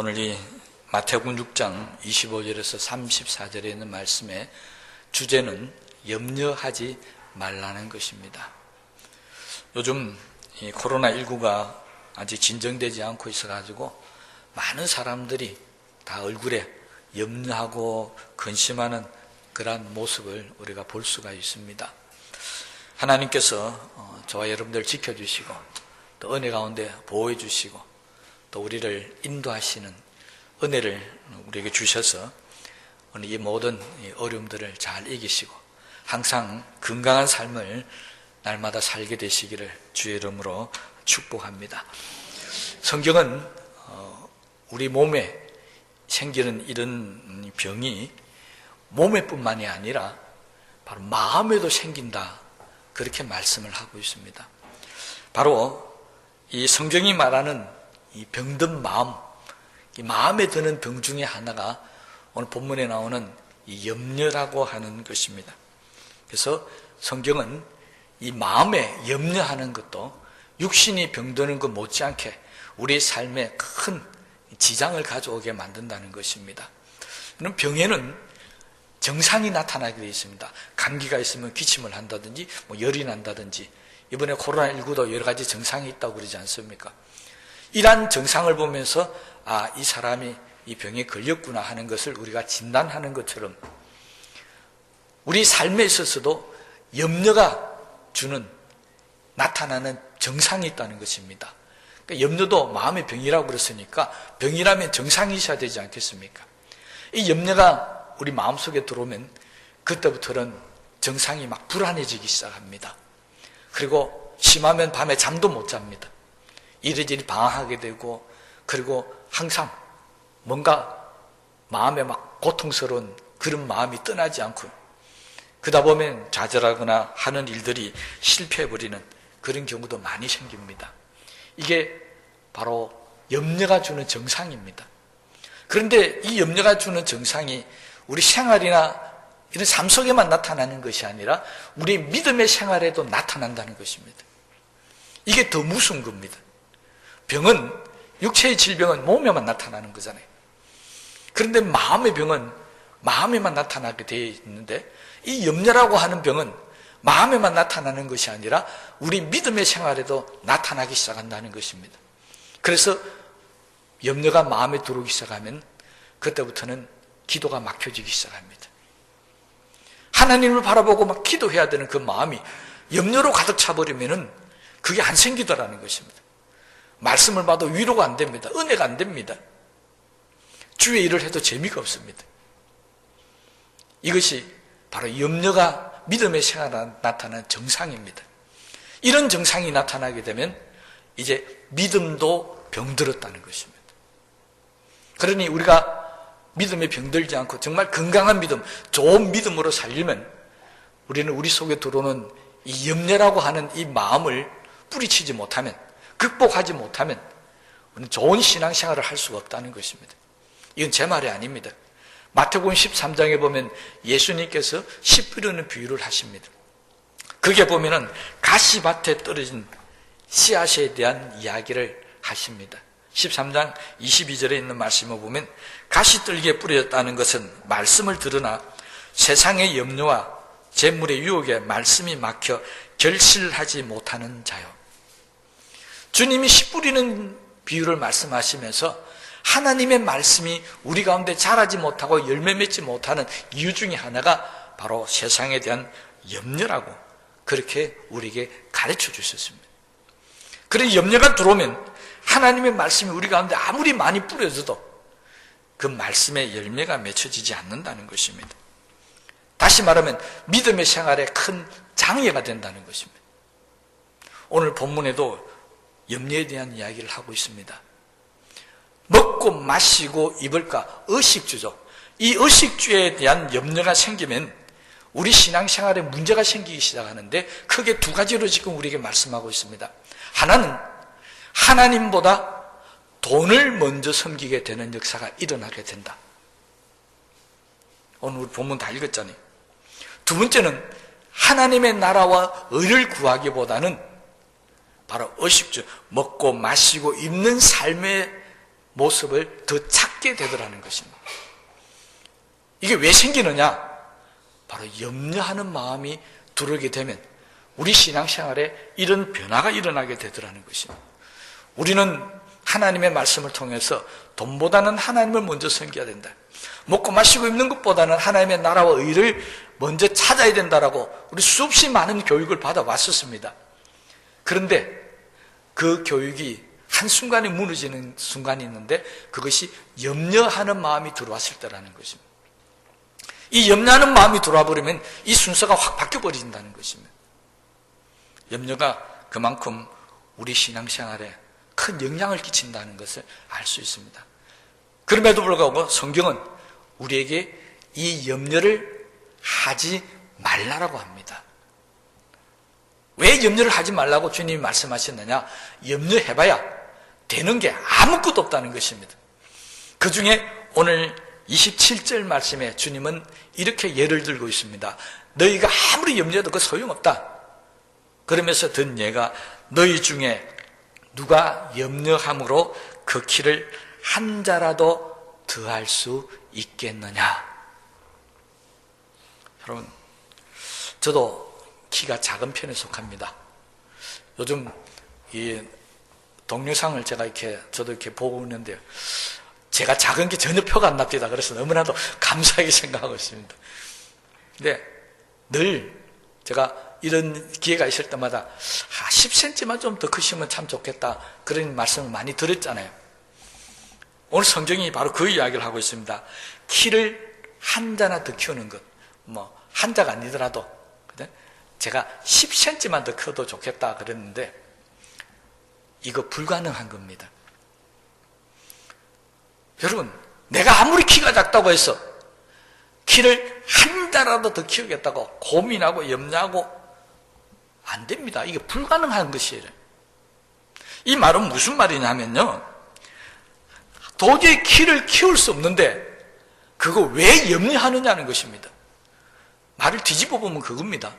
오늘 이 마태복음 6장 25절에서 34절에 있는 말씀의 주제는 염려하지 말라는 것입니다. 요즘 이 코로나19가 아직 진정되지 않고 있어가지고 많은 사람들이 다 얼굴에 염려하고 근심하는 그러한 모습을 우리가 볼 수가 있습니다. 하나님께서 저와 여러분들 지켜주시고 또 은혜 가운데 보호해 주시고 또 우리를 인도하시는 은혜를 우리에게 주셔서 오늘 이 모든 어려움들을 잘 이기시고 항상 건강한 삶을 날마다 살게 되시기를 주의 이름으로 축복합니다. 성경은 우리 몸에 생기는 이런 병이 몸에뿐만이 아니라 바로 마음에도 생긴다, 그렇게 말씀을 하고 있습니다. 바로 이 성경이 말하는 이 병든 마음, 이 마음에 드는 병 중에 하나가 오늘 본문에 나오는 이 염려라고 하는 것입니다. 그래서 성경은 이 마음에 염려하는 것도 육신이 병드는 것 못지않게 우리 삶에 큰 지장을 가져오게 만든다는 것입니다. 그럼 병에는 증상이 나타나게 되어 있습니다. 감기가 있으면 기침을 한다든지 열이 난다든지, 이번에 코로나19도 여러 가지 증상이 있다고 그러지 않습니까? 이러한 증상을 보면서 이 사람이 이 병에 걸렸구나 하는 것을 우리가 진단하는 것처럼 우리 삶에 있어서도 염려가 주는 나타나는 증상이 있다는 것입니다. 그러니까 염려도 마음의 병이라고 그랬으니까 병이라면 증상이 있어야 되지 않겠습니까? 이 염려가 우리 마음속에 들어오면 그때부터는 증상이 막 불안해지기 시작합니다. 그리고 심하면 밤에 잠도 못 잡니다. 이리저리 방황하게 되고, 그리고 항상 뭔가 마음에 막 고통스러운 그런 마음이 떠나지 않고, 그러다 보면 좌절하거나 하는 일들이 실패해버리는 그런 경우도 많이 생깁니다. 이게 바로 염려가 주는 증상입니다. 그런데 이 염려가 주는 증상이 우리 생활이나 이런 삶 속에만 나타나는 것이 아니라 우리 믿음의 생활에도 나타난다는 것입니다. 이게 더 무서운 겁니다. 병은, 육체의 질병은 몸에만 나타나는 거잖아요. 그런데 마음의 병은 마음에만 나타나게 되어 있는데, 이 염려라고 하는 병은 마음에만 나타나는 것이 아니라 우리 믿음의 생활에도 나타나기 시작한다는 것입니다. 그래서 염려가 마음에 들어오기 시작하면 그때부터는 기도가 막혀지기 시작합니다. 하나님을 바라보고 막 기도해야 되는 그 마음이 염려로 가득 차버리면은 그게 안 생기더라는 것입니다. 말씀을 봐도 위로가 안 됩니다. 은혜가 안 됩니다. 주의 일을 해도 재미가 없습니다. 이것이 바로 염려가 믿음의 생활에 나타나는 정상입니다. 이런 정상이 나타나게 되면 이제 믿음도 병들었다는 것입니다. 그러니 우리가 믿음에 병들지 않고 정말 건강한 믿음, 좋은 믿음으로 살려면 우리는 우리 속에 들어오는 이 염려라고 하는 이 마음을 뿌리치지 못하면, 극복하지 못하면 우리는 좋은 신앙생활을 할 수가 없다는 것입니다. 이건 제 말이 아닙니다. 마태복음 13장에 보면 예수님께서 씨 뿌리는 비유를 하십니다. 거기에 보면은 가시밭에 떨어진 씨앗에 대한 이야기를 하십니다. 13장 22절에 있는 말씀을 보면 가시떨기에 뿌려졌다는 것은 말씀을 들으나 세상의 염려와 재물의 유혹에 말씀이 막혀 결실하지 못하는 자요. 주님이 씨 뿌리는 비유를 말씀하시면서 하나님의 말씀이 우리 가운데 자라지 못하고 열매 맺지 못하는 이유 중에 하나가 바로 세상에 대한 염려라고 그렇게 우리에게 가르쳐 주셨습니다. 그런 염려가 들어오면 하나님의 말씀이 우리 가운데 아무리 많이 뿌려져도 그 말씀의 열매가 맺혀지지 않는다는 것입니다. 다시 말하면 믿음의 생활에 큰 장애가 된다는 것입니다. 오늘 본문에도 염려에 대한 이야기를 하고 있습니다. 먹고 마시고 입을까, 의식주죠. 이 의식주에 대한 염려가 생기면 우리 신앙생활에 문제가 생기기 시작하는데 크게 두 가지로 지금 우리에게 말씀하고 있습니다. 하나는 하나님보다 돈을 먼저 섬기게 되는 역사가 일어나게 된다. 오늘 우리 본문 다 읽었잖아요. 두 번째는 하나님의 나라와 의를 구하기보다는 바로 의식주, 먹고 마시고 입는 삶에 모습을 더 찾게 되더라는 것입니다. 이게 왜 생기느냐? 바로 염려하는 마음이 들어오게 되면 우리 신앙생활에 이런 변화가 일어나게 되더라는 것입니다. 우리는 하나님의 말씀을 통해서 돈보다는 하나님을 먼저 섬겨야 된다. 먹고 마시고 입는 것보다는 하나님의 나라와 의를 먼저 찾아야 된다라고 우리 수없이 많은 교육을 받아왔었습니다. 그런데 그 교육이 한순간에 무너지는 순간이 있는데 그것이 염려하는 마음이 들어왔을 때라는 것입니다. 이 염려하는 마음이 들어와 버리면 이 순서가 확 바뀌어버린다는 것입니다. 염려가 그만큼 우리 신앙생활에 큰 영향을 끼친다는 것을 알 수 있습니다. 그럼에도 불구하고 성경은 우리에게 이 염려를 하지 말라라고 합니다. 왜 염려를 하지 말라고 주님이 말씀하셨느냐? 염려해봐야 되는 게 아무것도 없다는 것입니다. 그 중에 오늘 27절 말씀에 주님은 이렇게 예를 들고 있습니다. 너희가 아무리 염려해도 그 소용없다. 그러면서 든 예가 너희 중에 누가 염려함으로 그 키를 한 자라도 더할 수 있겠느냐. 여러분, 저도 키가 작은 편에 속합니다. 요즘 이 동영상을 저도 이렇게 보고 있는데요. 제가 작은 게 전혀 표가 안 납니다. 그래서 너무나도 감사하게 생각하고 있습니다. 근데 늘 제가 이런 기회가 있을 때마다 10cm만 좀 더 크시면 참 좋겠다. 그런 말씀을 많이 들었잖아요. 오늘 성경이 바로 그 이야기를 하고 있습니다. 키를 한 자나 더 키우는 것. 한 자가 아니더라도 제가 10cm만 더 커도 좋겠다 그랬는데 이거 불가능한 겁니다. 여러분, 내가 아무리 키가 작다고 해서 키를 한 자라도 더 키우겠다고 고민하고 염려하고 안 됩니다. 이게 불가능한 것이에요. 이 말은 무슨 말이냐면요, 도저히 키를 키울 수 없는데 그거 왜 염려하느냐는 것입니다. 말을 뒤집어 보면 그겁니다.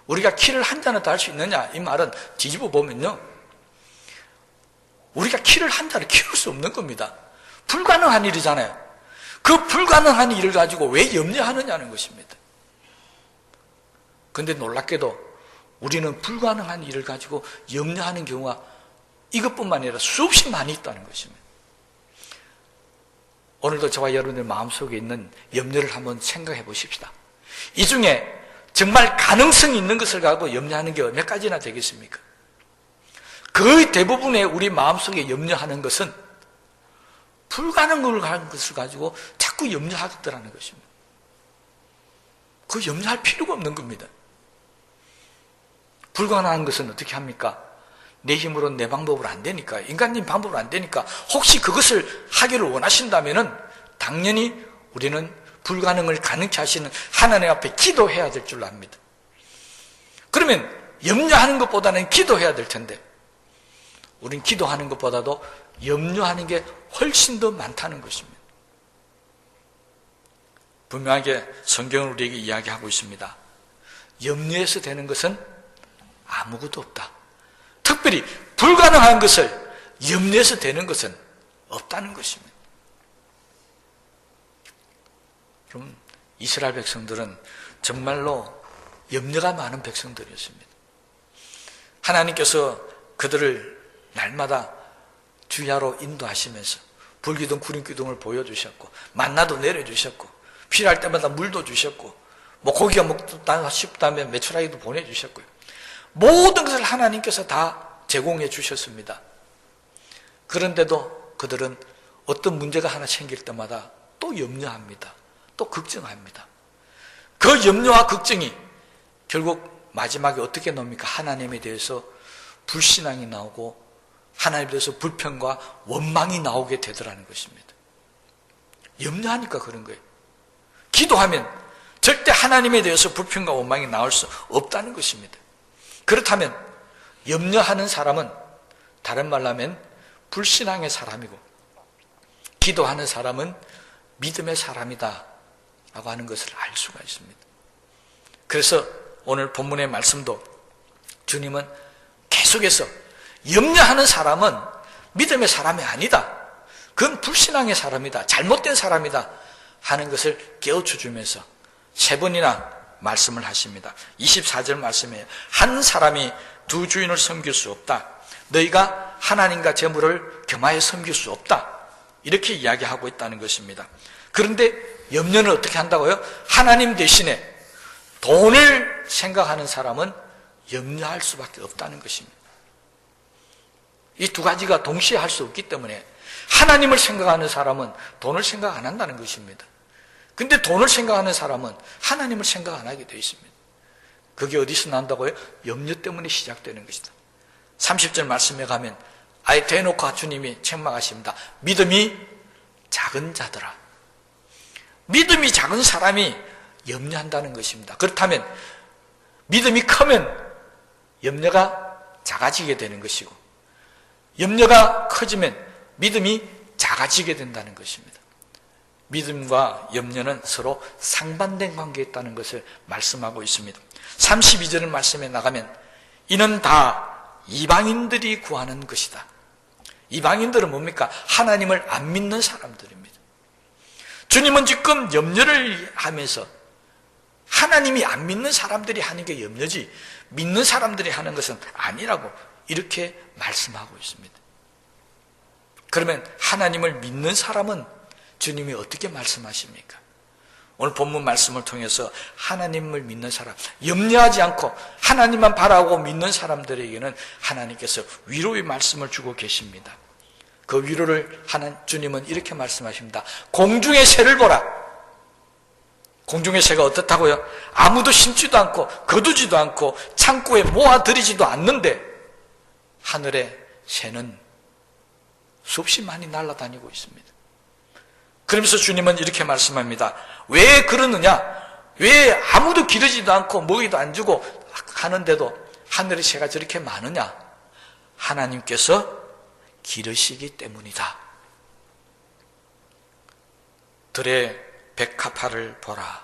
우리가 키를 한 자나 더 할 수 있느냐, 이 말은 뒤집어 보면요, 우리가 키를 한 자를 키울 수 없는 겁니다. 불가능한 일이잖아요. 그 불가능한 일을 가지고 왜 염려하느냐는 것입니다. 그런데 놀랍게도 우리는 불가능한 일을 가지고 염려하는 경우가 이것뿐만 아니라 수없이 많이 있다는 것입니다. 오늘도 저와 여러분들 마음속에 있는 염려를 한번 생각해 보십시다. 이 중에 정말 가능성이 있는 것을 가지고 염려하는 게 몇 가지나 되겠습니까? 거의 대부분의 우리 마음속에 염려하는 것은 불가능한 것을 가지고 자꾸 염려하겠다는 것입니다. 그 염려할 필요가 없는 겁니다. 불가능한 것은 어떻게 합니까? 내 힘으로 내 방법으로 안 되니까, 인간님 방법으로 안 되니까, 혹시 그것을 하기를 원하신다면은 당연히 우리는 불가능을 가능케 하시는 하나님 앞에 기도해야 될 줄 압니다. 그러면 염려하는 것보다는 기도해야 될 텐데 우린 기도하는 것보다도 염려하는 게 훨씬 더 많다는 것입니다. 분명하게 성경은 우리에게 이야기하고 있습니다. 염려해서 되는 것은 아무것도 없다. 특별히 불가능한 것을 염려해서 되는 것은 없다는 것입니다. 그럼 이스라엘 백성들은 정말로 염려가 많은 백성들이었습니다. 하나님께서 그들을 날마다 주야로 인도하시면서 불기둥 구름기둥을 보여주셨고 만나도 내려주셨고 필요할 때마다 물도 주셨고 고기가 먹다 싶다면 메추라기도 보내주셨고요. 모든 것을 하나님께서 다 제공해 주셨습니다. 그런데도 그들은 어떤 문제가 하나 생길 때마다 또 염려합니다. 또 걱정합니다. 그 염려와 걱정이 결국 마지막에 어떻게 나옵니까? 하나님에 대해서 불신앙이 나오고 하나님에 대해서 불평과 원망이 나오게 되더라는 것입니다. 염려하니까 그런 거예요. 기도하면 절대 하나님에 대해서 불평과 원망이 나올 수 없다는 것입니다. 그렇다면 염려하는 사람은 다른 말로 하면 불신앙의 사람이고 기도하는 사람은 믿음의 사람이다 라고 하는 것을 알 수가 있습니다. 그래서 오늘 본문의 말씀도 주님은 계속해서 염려하는 사람은 믿음의 사람이 아니다. 그건 불신앙의 사람이다, 잘못된 사람이다 하는 것을 깨우쳐 주면서 세 번이나 말씀을 하십니다. 24절 말씀에 한 사람이 두 주인을 섬길 수 없다. 너희가 하나님과 재물을 겸하여 섬길 수 없다. 이렇게 이야기하고 있다는 것입니다. 그런데 염려는 어떻게 한다고요? 하나님 대신에 돈을 생각하는 사람은 염려할 수밖에 없다는 것입니다. 이 두 가지가 동시에 할 수 없기 때문에 하나님을 생각하는 사람은 돈을 생각 안 한다는 것입니다. 근데 돈을 생각하는 사람은 하나님을 생각 안 하게 되어 있습니다. 그게 어디서 난다고요? 염려 때문에 시작되는 것이다. 30절 말씀에 가면 아예 대놓고 주님이 책망하십니다. 믿음이 작은 자들아. 믿음이 작은 사람이 염려한다는 것입니다. 그렇다면 믿음이 크면 염려가 작아지게 되는 것이고, 염려가 커지면 믿음이 작아지게 된다는 것입니다. 믿음과 염려는 서로 상반된 관계에 있다는 것을 말씀하고 있습니다. 32절 말씀에 나가면 이는 다 이방인들이 구하는 것이다. 이방인들은 뭡니까? 하나님을 안 믿는 사람들입니다. 주님은 지금 염려를 하면서 하나님이 안 믿는 사람들이 하는 게 염려지 믿는 사람들이 하는 것은 아니라고 이렇게 말씀하고 있습니다. 그러면 하나님을 믿는 사람은 주님이 어떻게 말씀하십니까? 오늘 본문 말씀을 통해서 하나님을 믿는 사람, 염려하지 않고 하나님만 바라고 믿는 사람들에게는 하나님께서 위로의 말씀을 주고 계십니다. 그 위로를 하는 주님은 이렇게 말씀하십니다. 공중의 새를 보라. 공중의 새가 어떻다고요? 아무도 심지도 않고 거두지도 않고 창고에 모아들이지도 않는데 하늘의 새는 수없이 많이 날아다니고 있습니다. 그러면서 주님은 이렇게 말씀합니다. 왜 그러느냐? 왜 아무도 기르지도 않고 먹이도 안 주고 하는데도 하늘의 새가 저렇게 많으냐? 하나님께서 기르시기 때문이다. 들의 백합화를 보라.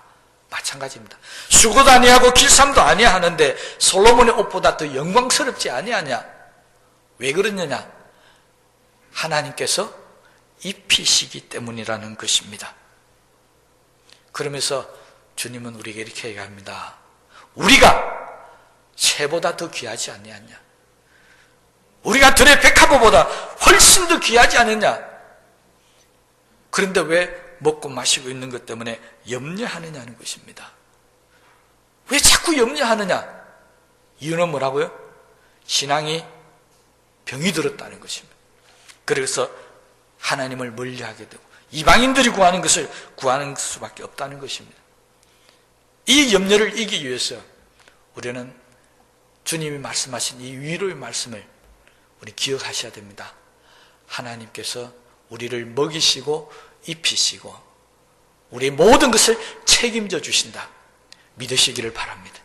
마찬가지입니다. 수고도 아니하고 길쌈도 아니하는데 솔로몬의 옷보다 더 영광스럽지 아니하냐? 왜 그러느냐? 하나님께서 입히시기 때문이라는 것입니다. 그러면서 주님은 우리에게 이렇게 얘기합니다. 우리가 새보다 더 귀하지 아니하냐? 우리가 들의 백합화보다 훨씬 더 귀하지 않느냐? 그런데 왜 먹고 마시고 있는 것 때문에 염려하느냐는 것입니다. 왜 자꾸 염려하느냐? 이유는 뭐라고요? 신앙이 병이 들었다는 것입니다. 그래서 하나님을 멀리하게 되고 이방인들이 구하는 것을 구하는 수밖에 없다는 것입니다. 이 염려를 이기기 위해서 우리는 주님이 말씀하신 이 위로의 말씀을 우리 기억하셔야 됩니다. 하나님께서 우리를 먹이시고 입히시고 우리의 모든 것을 책임져 주신다. 믿으시기를 바랍니다.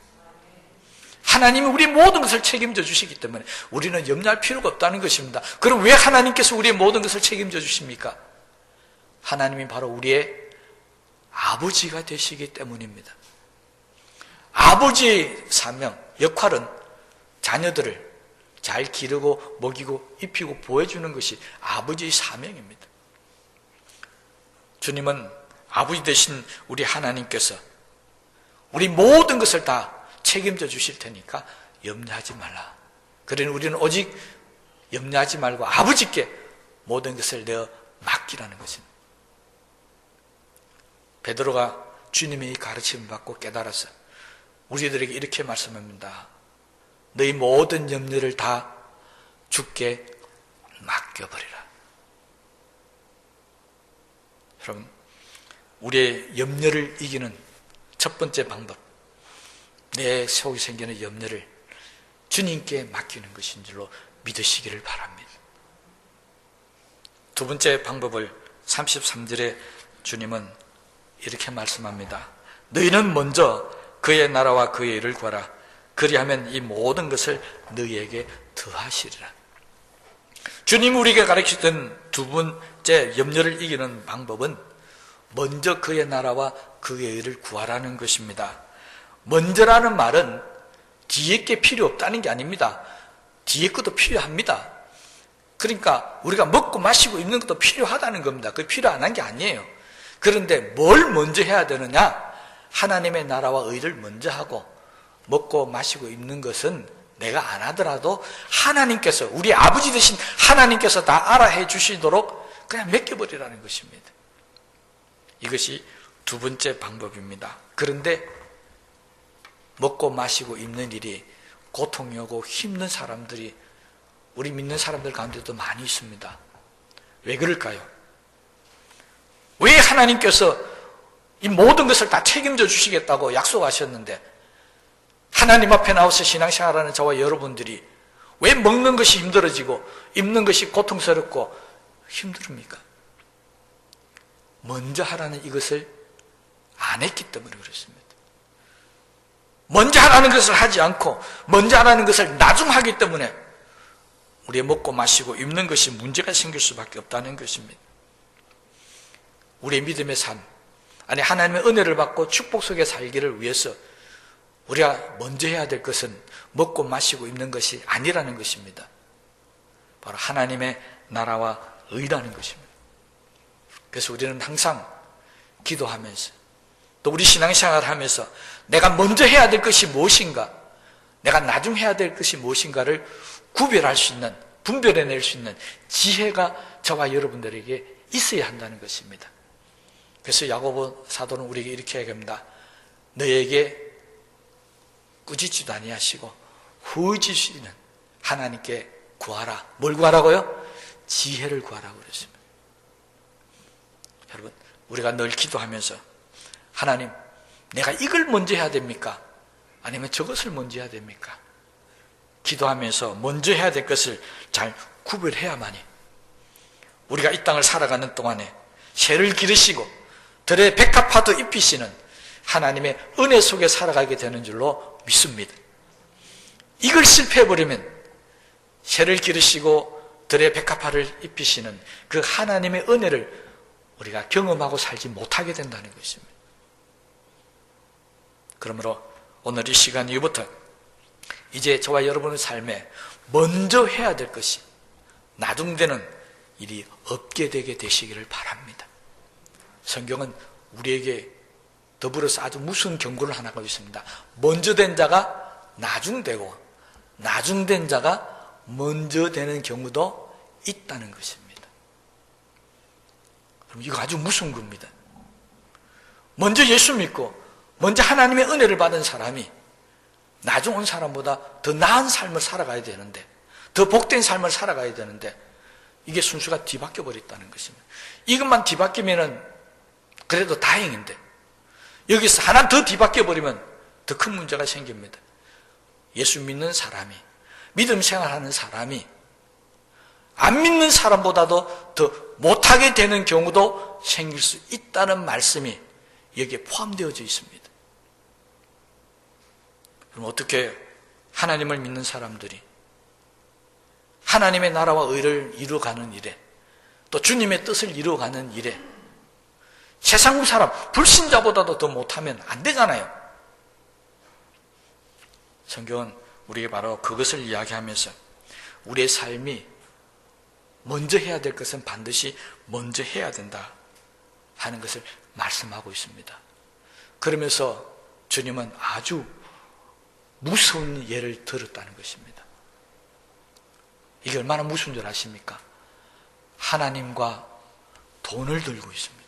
하나님이 우리의 모든 것을 책임져 주시기 때문에 우리는 염려할 필요가 없다는 것입니다. 그럼 왜 하나님께서 우리의 모든 것을 책임져 주십니까? 하나님이 바로 우리의 아버지가 되시기 때문입니다. 아버지의 사명, 역할은 자녀들을 잘 기르고 먹이고 입히고 보호해주는 것이 아버지의 사명입니다. 주님은 아버지 되신 우리 하나님께서 우리 모든 것을 다 책임져 주실 테니까 염려하지 말라. 그러니 우리는 오직 염려하지 말고 아버지께 모든 것을 내어 맡기라는 것입니다. 베드로가 주님의 이 가르침을 받고 깨달아서 우리들에게 이렇게 말씀합니다. 너희 모든 염려를 다 주께 맡겨버리라. 여러분, 우리의 염려를 이기는 첫 번째 방법, 내 속에 생기는 염려를 주님께 맡기는 것인 줄로 믿으시기를 바랍니다. 두 번째 방법을 33절에 주님은 이렇게 말씀합니다. 너희는 먼저 그의 나라와 그의 일을 구하라. 그리하면 이 모든 것을 너희에게 더하시리라. 주님이 우리에게 가르치던 두 번째 염려를 이기는 방법은 먼저 그의 나라와 그의 일을 구하라는 것입니다. 먼저라는 말은 뒤에 게 필요 없다는 게 아닙니다. 뒤에 것도 필요합니다. 그러니까 우리가 먹고 마시고 입는 것도 필요하다는 겁니다. 그게 필요 안 한 게 아니에요. 그런데 뭘 먼저 해야 되느냐? 하나님의 나라와 의를 먼저 하고 먹고 마시고 입는 것은 내가 안 하더라도 하나님께서, 우리 아버지 되신 하나님께서 다 알아해 주시도록 그냥 맡겨버리라는 것입니다. 이것이 두 번째 방법입니다. 그런데 먹고 마시고 입는 일이 고통이 오고 힘든 사람들이 우리 믿는 사람들 가운데도 많이 있습니다. 왜 그럴까요? 왜 하나님께서 이 모든 것을 다 책임져 주시겠다고 약속하셨는데 하나님 앞에 나와서 신앙생활하는 저와 여러분들이 왜 먹는 것이 힘들어지고 입는 것이 고통스럽고 힘듭니까? 먼저 하라는 이것을 안 했기 때문에 그렇습니다. 먼저 하라는 것을 하지 않고 먼저 하라는 것을 나중 하기 때문에 우리의 먹고 마시고 입는 것이 문제가 생길 수밖에 없다는 것입니다. 우리의 믿음의 삶, 아니 하나님의 은혜를 받고 축복 속에 살기를 위해서 우리가 먼저 해야 될 것은 먹고 마시고 입는 것이 아니라는 것입니다. 바로 하나님의 나라와 의라는 것입니다. 그래서 우리는 항상 기도하면서 또 우리 신앙생활을 하면서 내가 먼저 해야 될 것이 무엇인가, 내가 나중 해야 될 것이 무엇인가를 구별할 수 있는, 분별해낼 수 있는 지혜가 저와 여러분들에게 있어야 한다는 것입니다. 그래서 야고보 사도는 우리에게 이렇게 얘기합니다. 너에게 꾸짖지도 아니하시고 후지시는 하나님께 구하라. 뭘 구하라고요? 지혜를 구하라고 그랬습니다. 여러분, 우리가 늘 기도하면서 하나님, 내가 이걸 먼저 해야 됩니까? 아니면 저것을 먼저 해야 됩니까? 기도하면서 먼저 해야 될 것을 잘 구별해야만이 우리가 이 땅을 살아가는 동안에 새를 기르시고 들의 백합화도 입히시는 하나님의 은혜 속에 살아가게 되는 줄로 믿습니다. 이걸 실패해버리면 새를 기르시고 들의 백합화를 입히시는 그 하나님의 은혜를 우리가 경험하고 살지 못하게 된다는 것입니다. 그러므로 오늘 이 시간 이후부터 이제 저와 여러분의 삶에 먼저 해야 될 것이 나중 되는 일이 없게 되게 되시기를 바랍니다. 성경은 우리에게 더불어서 아주 무서운 경고를 하나 하고 있습니다. 먼저 된 자가 나중 되고 나중 된 자가 먼저 되는 경우도 있다는 것입니다. 그럼 이거 아주 무서운 겁니다. 먼저 예수 믿고 먼저 하나님의 은혜를 받은 사람이 나중 온 사람보다 더 나은 삶을 살아가야 되는데, 더 복된 삶을 살아가야 되는데 이게 순수가 뒤바뀌어 버렸다는 것입니다. 이것만 뒤바뀌면은 그래도 다행인데 여기서 하나 더 뒤바뀌어 버리면 더 큰 문제가 생깁니다. 예수 믿는 사람이, 믿음 생활하는 사람이 안 믿는 사람보다도 더 못하게 되는 경우도 생길 수 있다는 말씀이 여기에 포함되어져 있습니다. 그럼 어떻게 하나님을 믿는 사람들이 하나님의 나라와 의를 이루어가는 일에, 또 주님의 뜻을 이루어가는 일에 세상 사람, 불신자보다도 더 못하면 안 되잖아요. 성경은 우리에게 바로 그것을 이야기하면서 우리의 삶이 먼저 해야 될 것은 반드시 먼저 해야 된다 하는 것을 말씀하고 있습니다. 그러면서 주님은 아주 무서운 예를 들었다는 것입니다. 이게 얼마나 무서운 줄 아십니까? 하나님과 돈을 들고 있습니다.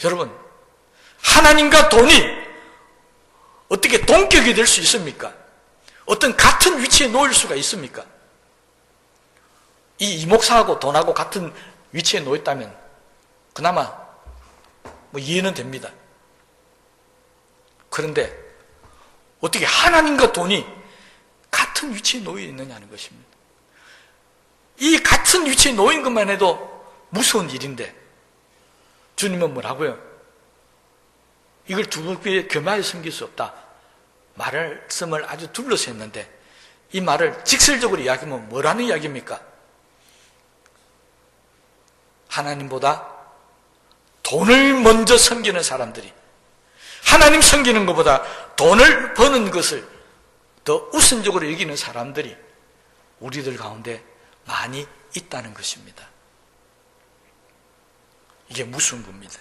여러분, 하나님과 돈이 어떻게 동격이 될 수 있습니까? 어떤 같은 위치에 놓일 수가 있습니까? 이 목사하고 돈하고 같은 위치에 놓였다면 그나마 이해는 됩니다. 그런데 어떻게 하나님과 돈이 같은 위치에 놓여 있느냐는 것입니다. 이 같은 위치에 놓인 것만 해도 무서운 일인데 주님은 뭐라고요? 이걸 두 개의 겸하여 섬길 수 없다. 말씀을 아주 둘러서 했는데 이 말을 직설적으로 이야기하면 뭐라는 이야기입니까? 하나님보다 돈을 먼저 섬기는 사람들이 하나님 섬기는 것보다 돈을 버는 것을 더 우선적으로 여기는 사람들이 우리들 가운데 많이 있다는 것입니다. 이게 무서운 겁니다.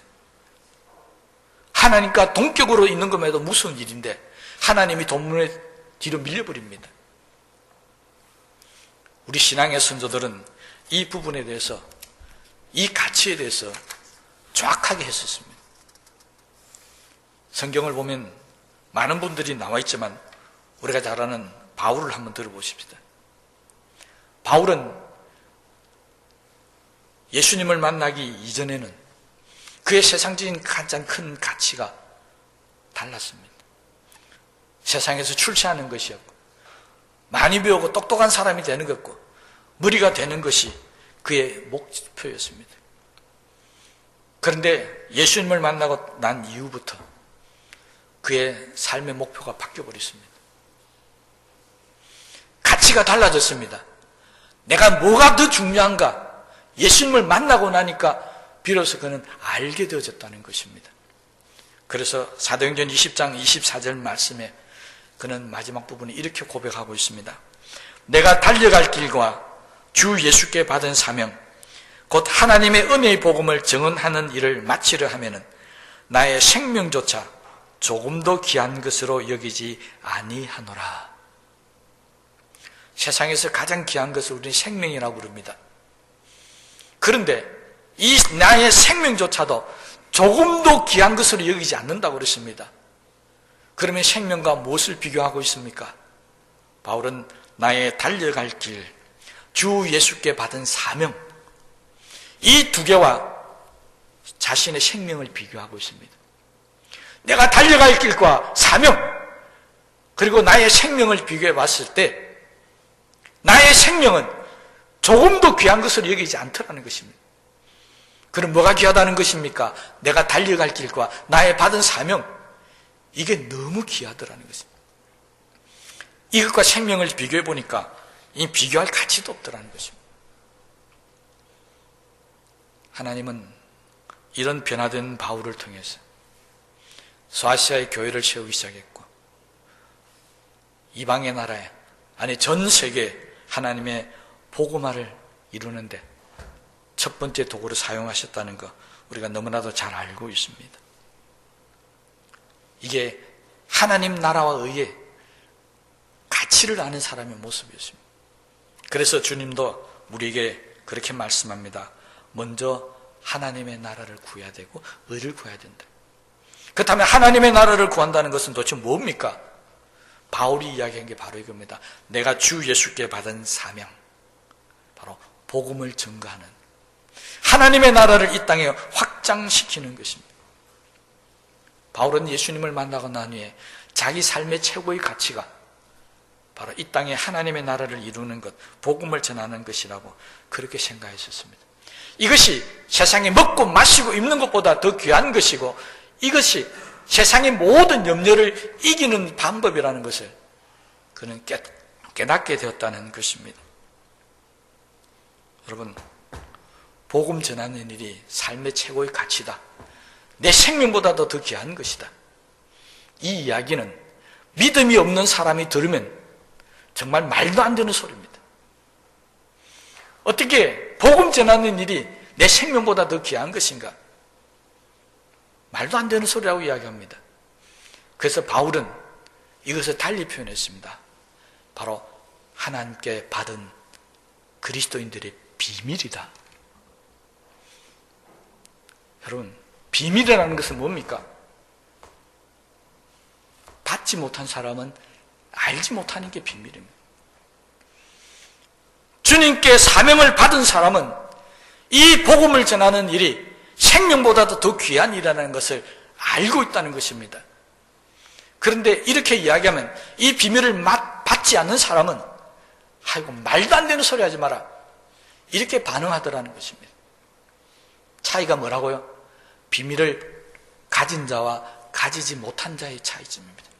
하나님과 동격으로 있는 것에도 무서운 일인데 하나님이 돈문에 뒤로 밀려버립니다. 우리 신앙의 선조들은 이 부분에 대해서, 이 가치에 대해서 정확하게 했었습니다. 성경을 보면 많은 분들이 나와 있지만 우리가 잘 아는 바울을 한번 들어보십시다. 바울은 예수님을 만나기 이전에는 그의 세상적인 가장 큰 가치가 달랐습니다. 세상에서 출세하는 것이었고, 많이 배우고 똑똑한 사람이 되는 것고, 머리가 되는 것이 그의 목표였습니다. 그런데 예수님을 만나고 난 이후부터 그의 삶의 목표가 바뀌어버렸습니다. 가치가 달라졌습니다. 내가 뭐가 더 중요한가? 예수님을 만나고 나니까 비로소 그는 알게 되어졌다는 것입니다. 그래서 사도행전 20장 24절 말씀에 그는 마지막 부분에 이렇게 고백하고 있습니다. 내가 달려갈 길과 주 예수께 받은 사명, 곧 하나님의 은혜의 복음을 증언하는 일을 마치려 하면은 나의 생명조차 조금도 귀한 것으로 여기지 아니하노라. 세상에서 가장 귀한 것을 우리는 생명이라고 부릅니다. 그런데 이 나의 생명조차도 조금도 귀한 것으로 여기지 않는다고 그랬습니다. 그러면 생명과 무엇을 비교하고 있습니까? 바울은 나의 달려갈 길, 주 예수께 받은 사명, 이 두 개와 자신의 생명을 비교하고 있습니다. 내가 달려갈 길과 사명, 그리고 나의 생명을 비교해 봤을 때 나의 생명은 조금도 귀한 것으로 여기지 않더라는 것입니다. 그럼 뭐가 귀하다는 것입니까? 내가 달려갈 길과 나의 받은 사명, 이게 너무 귀하더라는 것입니다. 이것과 생명을 비교해 보니까 이 비교할 가치도 없더라는 것입니다. 하나님은 이런 변화된 바울을 통해서 소아시아의 교회를 세우기 시작했고, 이방의 나라에, 아니 전 세계에 하나님의 복음화를 이루는데 첫 번째 도구로 사용하셨다는 거 우리가 너무나도 잘 알고 있습니다. 이게 하나님 나라와 의의 가치를 아는 사람의 모습이었습니다. 그래서 주님도 우리에게 그렇게 말씀합니다. 먼저 하나님의 나라를 구해야 되고 의를 구해야 된다. 그렇다면 하나님의 나라를 구한다는 것은 도대체 뭡니까? 바울이 이야기한 게 바로 이겁니다. 내가 주 예수께 받은 사명, 바로 복음을 증거하는, 하나님의 나라를 이 땅에 확장시키는 것입니다. 바울은 예수님을 만나고 난 후에 자기 삶의 최고의 가치가 바로 이 땅에 하나님의 나라를 이루는 것, 복음을 전하는 것이라고 그렇게 생각했었습니다. 이것이 세상에 먹고 마시고 입는 것보다 더 귀한 것이고, 이것이 세상의 모든 염려를 이기는 방법이라는 것을 그는 깨닫게 되었다는 것입니다. 여러분, 복음 전하는 일이 삶의 최고의 가치다. 내 생명보다도 더 귀한 것이다. 이 이야기는 믿음이 없는 사람이 들으면 정말 말도 안 되는 소리입니다. 어떻게 복음 전하는 일이 내 생명보다 더 귀한 것인가? 말도 안 되는 소리라고 이야기합니다. 그래서 바울은 이것을 달리 표현했습니다. 바로 하나님께 받은 그리스도인들의 비밀이다. 여러분, 비밀이라는 것은 뭡니까? 받지 못한 사람은 알지 못하는 게 비밀입니다. 주님께 사명을 받은 사람은 이 복음을 전하는 일이 생명보다도 더 귀한 일이라는 것을 알고 있다는 것입니다. 그런데 이렇게 이야기하면 이 비밀을 받지 않는 사람은 아이고 말도 안 되는 소리 하지 마라, 이렇게 반응하더라는 것입니다. 차이가 뭐라고요? 비밀을 가진 자와 가지지 못한 자의 차이점입니다.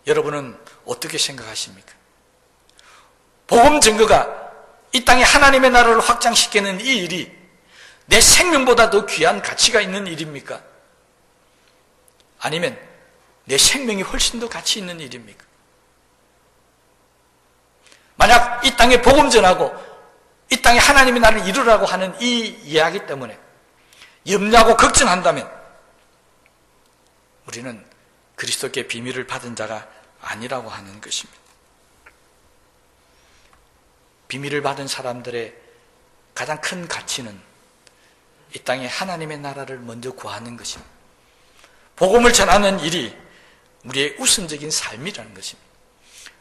여러분은 어떻게 생각하십니까? 복음 증거가 이 땅에 하나님의 나라를 확장시키는 이 일이 내 생명보다 더 귀한 가치가 있는 일입니까? 아니면 내 생명이 훨씬 더 가치 있는 일입니까? 만약 이 땅에 복음 전하고 이 땅에 하나님이 나를 이루라고 하는 이 이야기 때문에 염려하고 걱정한다면 우리는 그리스도께 비밀을 받은 자가 아니라고 하는 것입니다. 비밀을 받은 사람들의 가장 큰 가치는 이 땅에 하나님의 나라를 먼저 구하는 것입니다. 복음을 전하는 일이 우리의 우선적인 삶이라는 것입니다.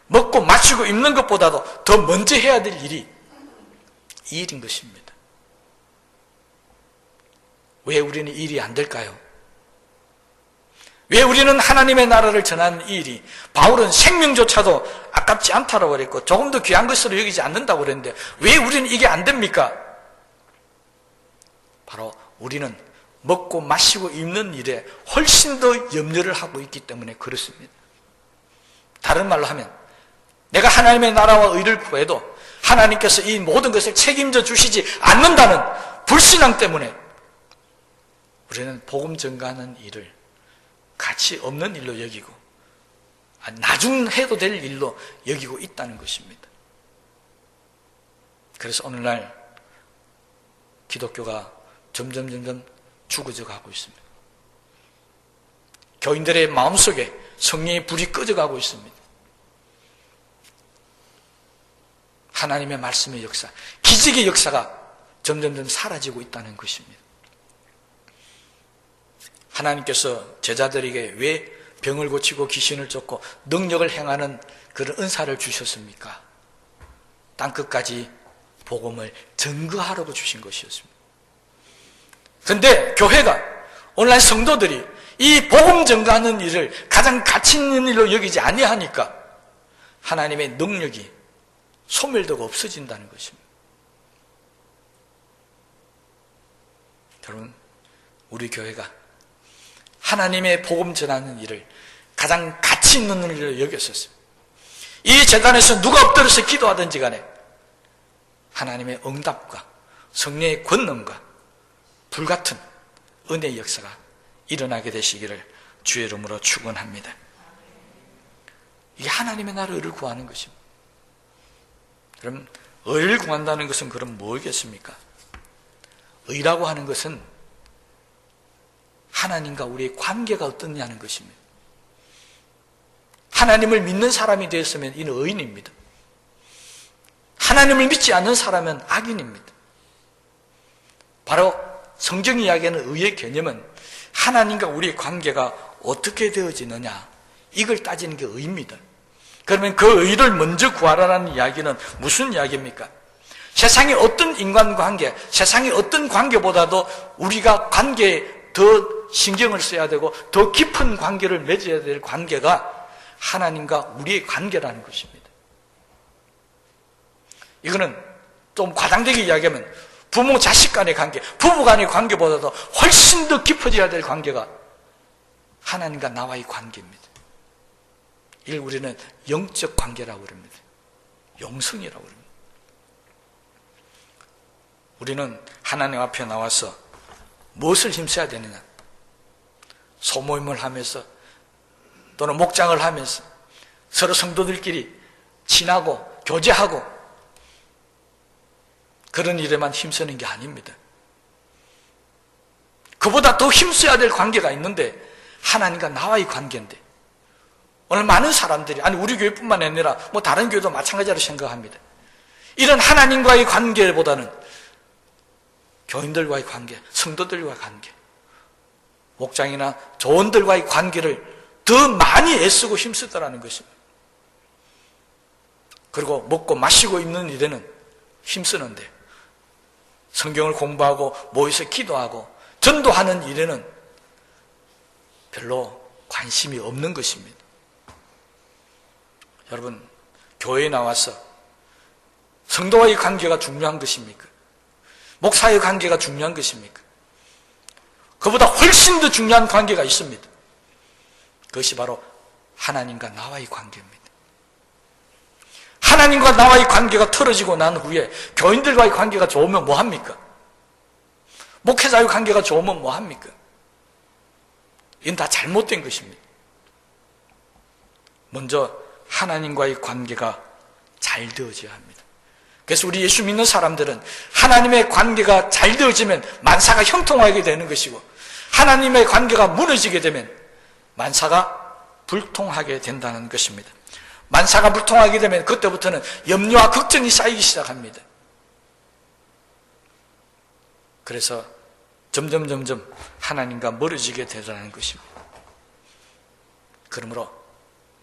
먹고 마시고 입는 것보다도 더 먼저 해야 될 일이 이 일인 것입니다. 왜 우리는 이 일이 안 될까요? 왜 우리는 하나님의 나라를 전하는 이 일이, 바울은 생명조차도 아깝지 않다고 그랬고 조금 더 귀한 것으로 여기지 않는다고 그랬는데 왜 우리는 이게 안 됩니까? 바로 우리는 먹고 마시고 입는 일에 훨씬 더 염려를 하고 있기 때문에 그렇습니다. 다른 말로 하면 내가 하나님의 나라와 의를 구해도 하나님께서 이 모든 것을 책임져 주시지 않는다는 불신앙 때문에 우리는 복음 전가하는 일을 가치 없는 일로 여기고 나중 해도 될 일로 여기고 있다는 것입니다. 그래서 오늘날 기독교가 점점 죽어져 가고 있습니다. 교인들의 마음속에 성령의 불이 꺼져가고 있습니다. 하나님의 말씀의 역사, 기적의 역사가 점점 사라지고 있다는 것입니다. 하나님께서 제자들에게 왜 병을 고치고 귀신을 쫓고 능력을 행하는 그런 은사를 주셨습니까? 땅끝까지 복음을 증거하라고 주신 것이었습니다. 그런데 교회가, 오늘날 성도들이 이 복음 증거하는 일을 가장 가치 있는 일로 여기지 아니하니까 하나님의 능력이 소멸되고 없어진다는 것입니다. 여러분, 우리 교회가 하나님의 복음 전하는 일을 가장 가치 있는 일로 여겼었습니다. 이 재단에서 누가 엎드려서 기도하든지 간에 하나님의 응답과 성령의 권능과 불같은 은혜의 역사가 일어나게 되시기를 주의 이름으로 축원합니다. 이게 하나님의 나라를 구하는 것입니다. 그럼 의를 구한다는 것은 그럼 뭐겠습니까? 의라고 하는 것은 하나님과 우리의 관계가 어떠냐는 것입니다. 하나님을 믿는 사람이 되었으면 이는 의인입니다. 하나님을 믿지 않는 사람은 악인입니다. 바로 성경이 이야기하는 의의 개념은 하나님과 우리의 관계가 어떻게 되어지느냐, 이걸 따지는 게 의입니다. 그러면 그 의를 먼저 구하라는 이야기는 무슨 이야기입니까? 세상의 어떤 인간관계, 세상의 어떤 관계보다도 우리가 관계에 더 신경을 써야 되고 더 깊은 관계를 맺어야 될 관계가 하나님과 우리의 관계라는 것입니다. 이거는 좀 과장되게 이야기하면 부모 자식 간의 관계, 부부 간의 관계보다도 훨씬 더 깊어져야 될 관계가 하나님과 나와의 관계입니다. 이걸 우리는 영적 관계라고 그럽니다. 영성이라고 그럽니다. 우리는 하나님 앞에 나와서 무엇을 힘써야 되느냐? 소모임을 하면서 또는 목장을 하면서 서로 성도들끼리 친하고 교제하고 그런 일에만 힘쓰는 게 아닙니다. 그보다 더 힘써야 될 관계가 있는데 하나님과 나와의 관계인데 오늘 많은 사람들이, 아니 우리 교회뿐만 아니라 뭐 다른 교회도 마찬가지로 생각합니다. 이런 하나님과의 관계보다는 교인들과의 관계, 성도들과의 관계, 목장이나 조원들과의 관계를 더 많이 애쓰고 힘쓰더라는 것입니다. 그리고 먹고 마시고 입는 일에는 힘쓰는데 성경을 공부하고 모여서 기도하고 전도하는 일에는 별로 관심이 없는 것입니다. 여러분, 교회에 나와서 성도와의 관계가 중요한 것입니까? 목사의 관계가 중요한 것입니까? 그보다 훨씬 더 중요한 관계가 있습니다. 그것이 바로 하나님과 나와의 관계입니다. 하나님과 나와의 관계가 틀어지고 난 후에 교인들과의 관계가 좋으면 뭐합니까? 목회자의 관계가 좋으면 뭐합니까? 이건 다 잘못된 것입니다. 먼저 하나님과의 관계가 잘 되어져야 합니다. 그래서 우리 예수 믿는 사람들은 하나님의 관계가 잘 되어지면 만사가 형통하게 되는 것이고, 하나님의 관계가 무너지게 되면 만사가 불통하게 된다는 것입니다. 만사가 불통하게 되면 그때부터는 염려와 걱정이 쌓이기 시작합니다. 그래서 점점 하나님과 멀어지게 되라는 것입니다. 그러므로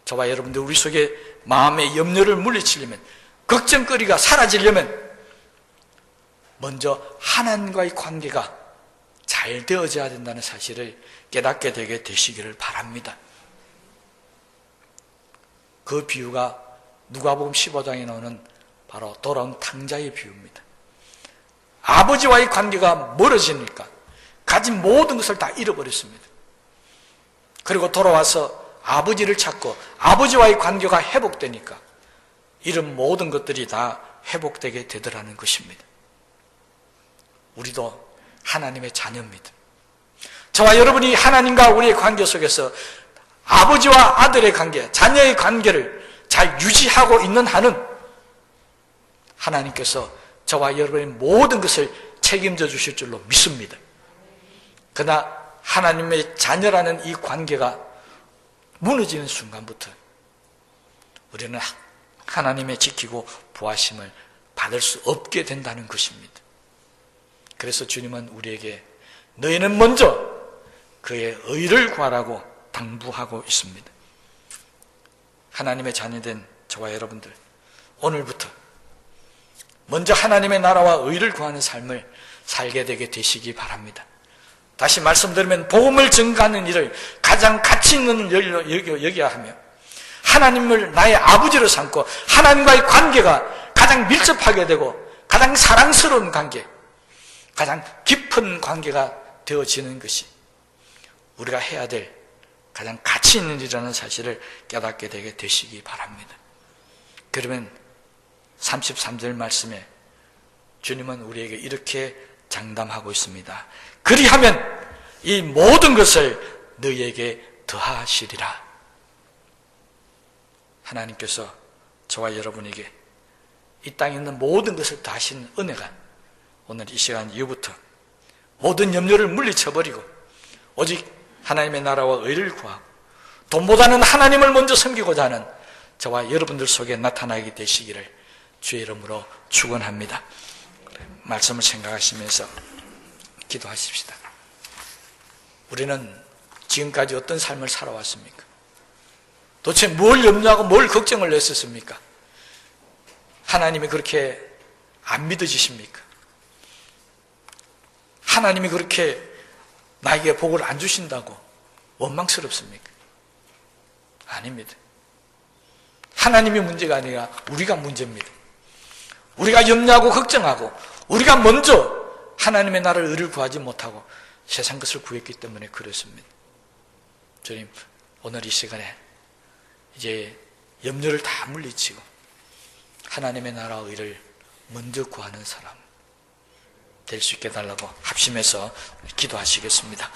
저와 여러분들 우리 속에 마음의 염려를 물리치려면, 걱정거리가 사라지려면 먼저 하나님과의 관계가 잘 되어져야 된다는 사실을 깨닫게 되게 되시기를 바랍니다. 그 비유가 누가복음 15장에 나오는 바로 돌아온 탕자의 비유입니다. 아버지와의 관계가 멀어지니까 가진 모든 것을 다 잃어버렸습니다. 그리고 돌아와서 아버지를 찾고 아버지와의 관계가 회복되니까 이런 모든 것들이 다 회복되게 되더라는 것입니다. 우리도 하나님의 자녀입니다. 저와 여러분이 하나님과 우리의 관계 속에서 아버지와 아들의 관계, 자녀의 관계를 잘 유지하고 있는 한은 하나님께서 저와 여러분의 모든 것을 책임져 주실 줄로 믿습니다. 그러나 하나님의 자녀라는 이 관계가 무너지는 순간부터 우리는 하나님의 지키고 보호하심을 받을 수 없게 된다는 것입니다. 그래서 주님은 우리에게 너희는 먼저 그의 의를 구하라고 당부하고 있습니다. 하나님의 자녀된 저와 여러분들, 오늘부터 먼저 하나님의 나라와 의를 구하는 삶을 살게 되게 되시기 바랍니다. 다시 말씀드리면 복음을 증거하는 일을 가장 가치 있는 일로 여겨야 하며, 하나님을 나의 아버지로 삼고 하나님과의 관계가 가장 밀접하게 되고 가장 사랑스러운 관계, 가장 깊은 관계가 되어지는 것이 우리가 해야 될 가장 가치 있는 일이라는 사실을 깨닫게 되게 되시기 바랍니다. 그러면 33절 말씀에 주님은 우리에게 이렇게 장담하고 있습니다. 그리하면 이 모든 것을 너희에게 더하시리라. 하나님께서 저와 여러분에게 이 땅에 있는 모든 것을 더하시는 은혜가 오늘 이 시간 이후부터 모든 염려를 물리쳐버리고 오직 하나님의 나라와 의를 구하고 돈보다는 하나님을 먼저 섬기고자 하는 저와 여러분들 속에 나타나게 되시기를 주의 이름으로 축원합니다. 말씀을 생각하시면서 기도하십시다. 우리는 지금까지 어떤 삶을 살아왔습니까? 도대체 뭘 염려하고 뭘 걱정을 했었습니까? 하나님이 그렇게 안 믿어지십니까? 하나님이 그렇게 나에게 복을 안 주신다고 원망스럽습니까? 아닙니다. 하나님이 문제가 아니라 우리가 문제입니다. 우리가 염려하고 걱정하고 우리가 먼저 하나님의 나라를 의를 구하지 못하고 세상 것을 구했기 때문에 그렇습니다. 주님, 오늘 이 시간에 이제 염려를 다 물리치고 하나님의 나라와 의를 먼저 구하는 사람 될 수 있게 해달라고 합심해서 기도하시겠습니다.